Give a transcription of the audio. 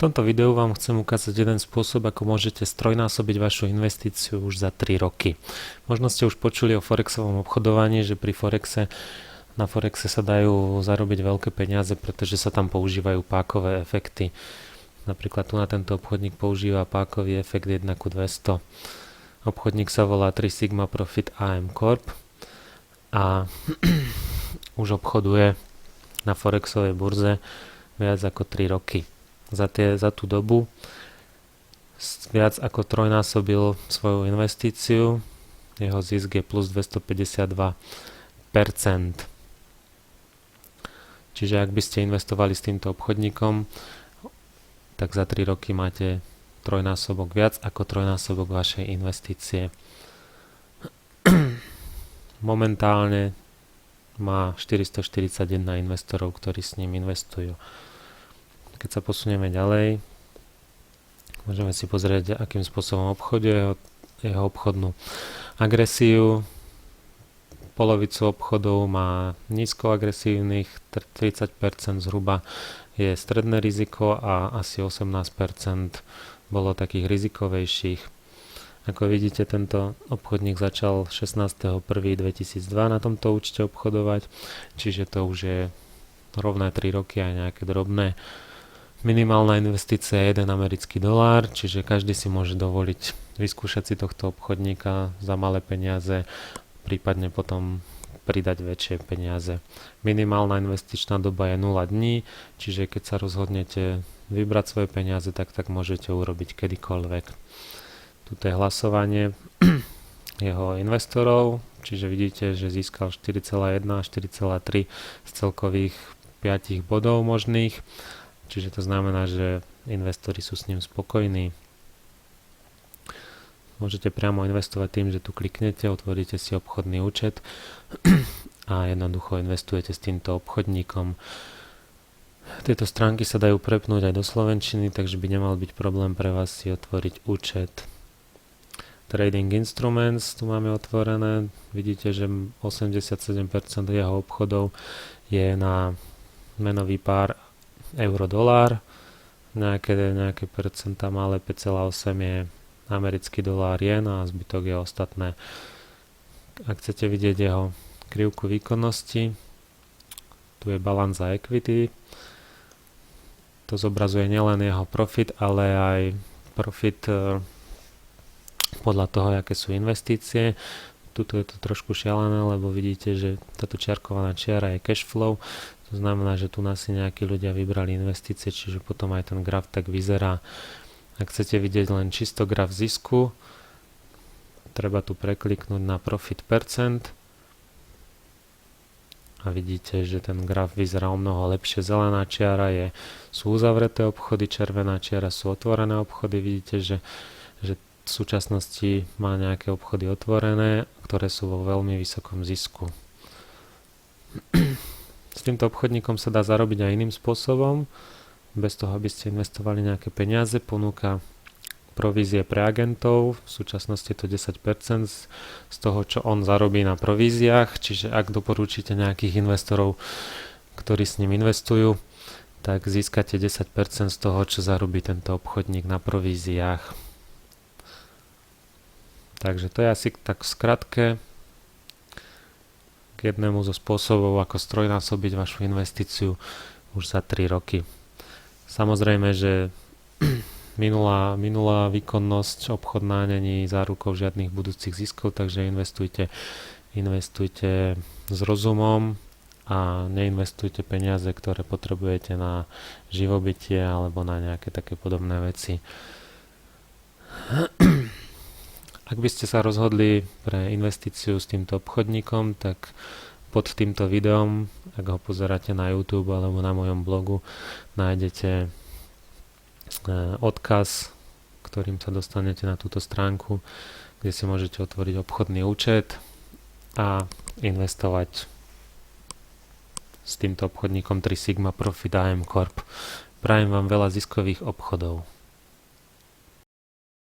tomto videu vám chcem ukázať jeden spôsob, ako môžete strojnásobiť vašu investíciu už za 3 roky. Možno ste už počuli o forexovom obchodovaní, že pri na forexe sa dajú zarobiť veľké peniaze, pretože sa tam používajú pákové efekty. Napríklad tu na tento obchodník používa pákový efekt 1:200. Obchodník sa volá 3 Sigma Profit AM Corp a už obchoduje na forexovej burze viac ako 3 roky. Za tú dobu viac ako trojnásobil svoju investíciu, jeho zisk je plus 252%. Čiže ak by ste investovali s týmto obchodníkom, tak za 3 roky máte trojnásobok viac ako trojnásobok vašej investície. Momentálne má 441 investorov, ktorí s ním investujú. Keď sa posunieme ďalej, môžeme si pozrieť, akým spôsobom obchoduje, jeho obchodnú agresiu. Polovicu obchodov má nízko agresívnych, 30% zhruba je stredné riziko a asi 18% bolo takých rizikovejších. Ako vidíte, tento obchodník začal 16.1.2002 na tomto účte obchodovať, čiže to už je rovné 3 roky aj nejaké drobné. Minimálna investícia je $1 americký, čiže každý si môže dovoliť vyskúšať si tohto obchodníka za malé peniaze, prípadne potom pridať väčšie peniaze. Minimálna investičná doba je 0 dní, čiže keď sa rozhodnete vybrať svoje peniaze, tak môžete urobiť kedykoľvek. Tuto je hlasovanie jeho investorov, čiže vidíte, že získal 4,1 a 4,3 z celkových 5 bodov možných. Čiže to znamená, že investori sú s ním spokojní. Môžete priamo investovať tým, že tu kliknete, otvoríte si obchodný účet a jednoducho investujete s týmto obchodníkom. Tieto stránky sa dajú prepnúť aj do slovenčiny, takže by nemal byť problém pre vás si otvoriť účet. Trading Instruments tu máme otvorené. Vidíte, že 87% jeho obchodov je na menový pár euro-dolár, nejaké percentá malé, 5,8 je americký dolár jen a zbytok je ostatné. Ak chcete vidieť jeho krivku výkonnosti, tu je balance a equity, to zobrazuje nielen jeho profit, ale aj profit podľa toho, aké sú investície. Tuto je to trošku šialené, lebo vidíte, že táto čiarkovaná čiara je cash flow. To znamená, že tu nás si nejakí ľudia vybrali investície, čiže potom aj ten graf tak vyzerá. Ak chcete vidieť len čisto graf zisku, treba tu prekliknúť na profit percent a vidíte, že ten graf vyzerá o mnoho lepšie. Zelená čiara sú uzavreté obchody, červená čiara sú otvorené obchody. Vidíte, že v súčasnosti má nejaké obchody otvorené, ktoré sú vo veľmi vysokom zisku. S týmto obchodníkom sa dá zarobiť aj iným spôsobom, bez toho, aby ste investovali nejaké peniaze. Ponúka provízie pre agentov, v súčasnosti je to 10% z toho, čo on zarobí na províziách, čiže ak doporučíte nejakých investorov, ktorí s ním investujú, tak získate 10% z toho, čo zarobí tento obchodník na províziách. Takže to je asi tak v skratke k jednému zo spôsobov, ako strojnásobiť vašu investíciu už za 3 roky. Samozrejme, že minulá výkonnosť obchodná není zárukou žiadnych budúcich ziskov, takže investujte s rozumom a neinvestujte peniaze, ktoré potrebujete na živobytie alebo na nejaké také podobné veci. Ak by ste sa rozhodli pre investíciu s týmto obchodníkom, tak pod týmto videom, ak ho pozeráte na YouTube alebo na mojom blogu, nájdete odkaz, ktorým sa dostanete na túto stránku, kde si môžete otvoriť obchodný účet a investovať s týmto obchodníkom 3 Sigma Profit AM Corp. Prajem vám veľa ziskových obchodov.